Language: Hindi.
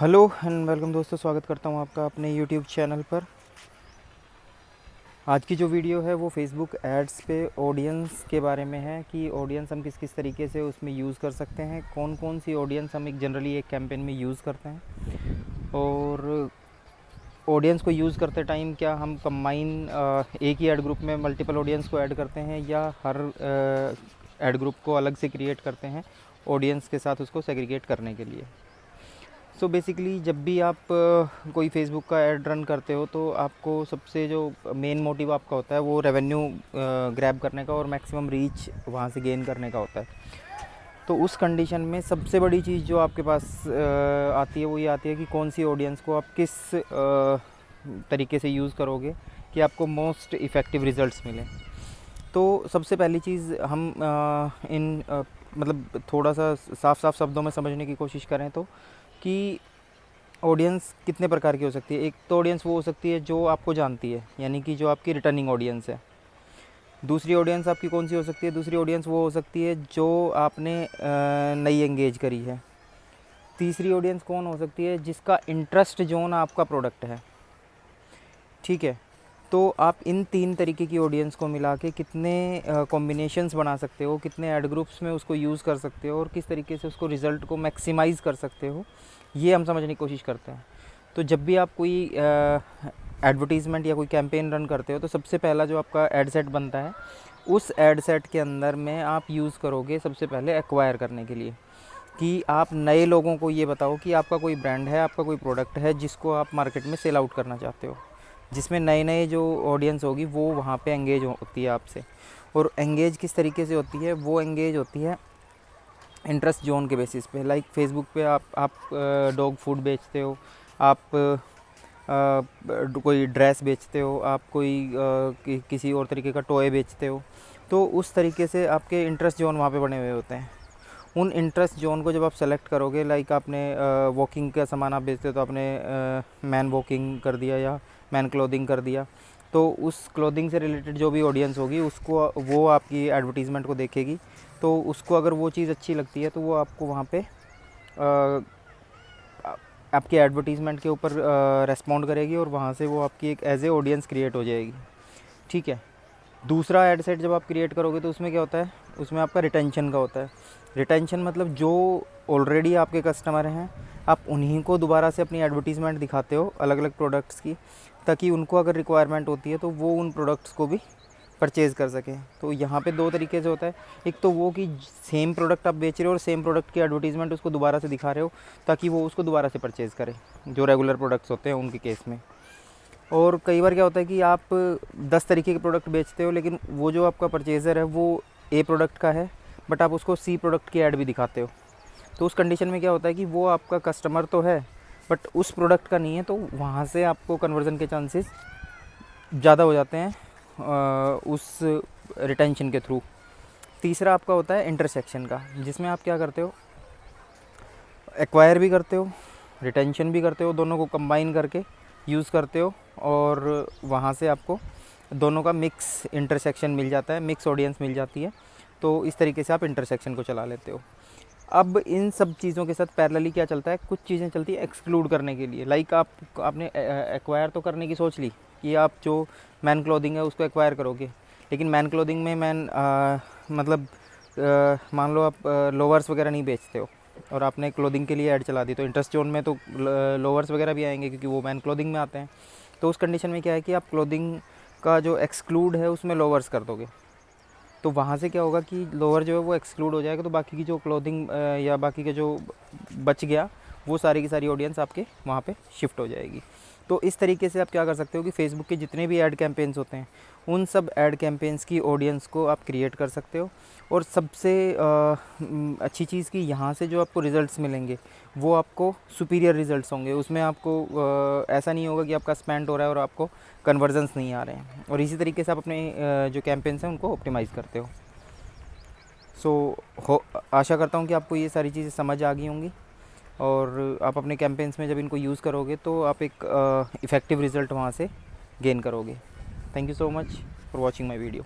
हेलो एंड वेलकम दोस्तों, स्वागत करता हूँ आपका अपने यूट्यूब चैनल पर। आज की जो वीडियो है वो फेसबुक एड्स पे ऑडियंस के बारे में है कि ऑडियंस हम किस किस तरीके से उसमें यूज़ कर सकते हैं, कौन कौन सी ऑडियंस हम जनरली एक कैंपेन में यूज़ करते हैं, और ऑडियंस को यूज़ करते टाइम क्या हम कंबाइन एक ही ऐड ग्रुप में मल्टीपल ऑडियंस को ऐड करते हैं या हर ऐड ग्रुप को अलग से क्रिएट करते हैं ऑडियंस के साथ उसको सेग्रीगेट करने के लिए। सो बेसिकली जब भी आप कोई फेसबुक का ऐड रन करते हो तो आपको सबसे जो मेन मोटिव आपका होता है वो रेवेन्यू ग्रैब करने का और मैक्सिमम रीच वहाँ से गेन करने का होता है। तो उस कंडीशन में सबसे बड़ी चीज़ जो आपके पास आती है वो ये आती है कि कौन सी ऑडियंस को आप किस तरीके से यूज़ करोगे कि आपको मोस्ट इफ़ेक्टिव रिज़ल्ट्स मिलें। तो सबसे पहली चीज़ हम मतलब थोड़ा सा साफ शब्दों में समझने की कोशिश करें तो कि ऑडियंस कितने प्रकार की हो सकती है। एक तो ऑडियंस वो हो सकती है जो आपको जानती है, यानी कि जो आपकी रिटर्निंग ऑडियंस है। दूसरी ऑडियंस आपकी कौन सी हो सकती है? दूसरी ऑडियंस वो हो सकती है जो आपने नई एंगेज करी है। तीसरी ऑडियंस कौन हो सकती है? जिसका इंटरेस्ट जोन आपका प्रोडक्ट है। ठीक है, तो आप इन तीन तरीके की ऑडियंस को मिला के कितने कॉम्बिनेशंस बना सकते हो, कितने ऐड ग्रुप्स में उसको यूज़ कर सकते हो और किस तरीके से उसको रिज़ल्ट को मैक्सिमाइज़ कर सकते हो, ये हम समझने की कोशिश करते हैं। तो जब भी आप कोई एडवर्टीज़मेंट या कोई कैंपेन रन करते हो तो सबसे पहला जो आपका एड सेट बनता है, उस एड सेट के अंदर में आप यूज़ करोगे सबसे पहले एक्वायर करने के लिए कि आप नए लोगों को ये बताओ कि आपका कोई ब्रांड है, आपका कोई प्रोडक्ट है जिसको आप मार्केट में सेल आउट करना चाहते हो, जिसमें नए नए जो ऑडियंस होगी वो वहाँ पे एंगेज होती है आपसे। और एंगेज किस तरीके से होती है? वो एंगेज होती है इंटरेस्ट जोन के बेसिस पे। लाइक फेसबुक पे आप डॉग फूड बेचते हो, आप कोई ड्रेस बेचते हो, आप कोई किसी और तरीके का टॉय बेचते हो, तो उस तरीके से आपके इंटरेस्ट जोन वहाँ पे बने हुए होते हैं। उन इंटरेस्ट जोन को जब आप सेलेक्ट करोगे, लाइक आपने वॉकिंग का सामान आप बेचते हो तो आपने मैन वॉकिंग कर दिया या मैन क्लोथिंग कर दिया, तो उस क्लोथिंग से रिलेटेड जो भी ऑडियंस होगी उसको वो आपकी एडवर्टीज़मेंट को देखेगी। तो उसको अगर वो चीज़ अच्छी लगती है तो वो आपको वहाँ पे आपके एडवर्टीज़मेंट के ऊपर रेस्पॉन्ड करेगी और वहाँ से वो आपकी एक एज ए ऑडियंस क्रिएट हो जाएगी। ठीक है, दूसरा एड सेट जब आप क्रिएट करोगे तो उसमें क्या होता है? उसमें आपका रिटेंशन का होता है। रिटेंशन मतलब जो ऑलरेडी आपके कस्टमर हैं, आप उन्हीं को दोबारा से अपनी एडवर्टीज़मेंट दिखाते हो अलग अलग प्रोडक्ट्स की, ताकि उनको अगर रिक्वायरमेंट होती है तो वो उन प्रोडक्ट्स को भी परचेज़ कर सकें। तो यहाँ पे दो तरीके से होता है। एक तो वो कि सेम प्रोडक्ट आप बेच रहे हो और सेम प्रोडक्ट की एडवर्टीज़मेंट उसको दोबारा से दिखा रहे हो ताकि वो उसको दोबारा से परचेज़ करे, जो रेगुलर प्रोडक्ट्स होते हैं उनके केस में। और कई बार क्या होता है कि आप 10 तरीके के प्रोडक्ट बेचते हो, लेकिन वो जो आपका परचेज़र है वो ए प्रोडक्ट का है, बट आप उसको सी प्रोडक्ट की ऐड भी दिखाते हो। तो उस कंडीशन में क्या होता है कि वो आपका कस्टमर तो है बट उस प्रोडक्ट का नहीं है, तो वहाँ से आपको कन्वर्जन के चांसेस ज़्यादा हो जाते हैं उस रिटेंशन के थ्रू। तीसरा आपका होता है इंटरसेक्शन का, जिसमें आप क्या करते हो? एक्वायर भी करते हो, रिटेंशन भी करते हो, दोनों को कंबाइन करके यूज़ करते हो और वहाँ से आपको दोनों का मिक्स इंटरसेक्शन मिल जाता है, मिक्स ऑडियंस मिल जाती है। तो इस तरीके से आप इंटरसेक्शन को चला लेते हो। अब इन सब चीज़ों के साथ पैरेलली क्या चलता है? कुछ चीज़ें चलती है एक्सक्लूड करने के लिए। लाइक आपने एक्वायर तो करने की सोच ली कि आप जो मैन क्लोथिंग है उसको एक्वायर करोगे, लेकिन मैन क्लोथिंग में मतलब मान लो आप लोवर्स वगैरह नहीं बेचते हो और आपने क्लोथिंग के लिए ऐड चला दी, तो इंटरेस्ट जोन में तो लोवर्स वगैरह भी आएंगे क्योंकि वो मैन क्लोथिंग में आते हैं। तो उस कंडीशन में क्या है कि आप क्लोथिंग का जो एक्सक्लूड है उसमें लोवर्स कर दोगे, तो वहाँ से क्या होगा कि लोअर जो है वो एक्सक्लूड हो जाएगा, तो बाकी की जो क्लोथिंग या बाकी के जो बच गया वो सारी की सारी ऑडियंस आपके वहाँ पे शिफ्ट हो जाएगी। तो इस तरीके से आप क्या कर सकते हो कि फेसबुक के जितने भी ऐड कैंपेन्स होते हैं उन सब ऐड कैंपेन्स की ऑडियंस को आप क्रिएट कर सकते हो। और सबसे अच्छी चीज़ कि यहाँ से जो आपको रिज़ल्ट्स मिलेंगे वो आपको सुपीरियर रिज़ल्ट्स होंगे। उसमें आपको ऐसा नहीं होगा कि आपका स्पेंड हो रहा है और आपको कन्वर्जन्स नहीं आ रहे हैं, और इसी तरीके से आप अपने जो कैंपेन्स हैं उनको ऑप्टिमाइज़ करते हो। आशा करता हूँ कि आपको ये सारी चीज़ें समझ आ गई होंगी और आप अपने कैंपेन्स में जब इनको यूज़ करोगे तो आप एक इफ़ेक्टिव रिज़ल्ट वहाँ से गेन करोगे। Thank you so much for watching my video.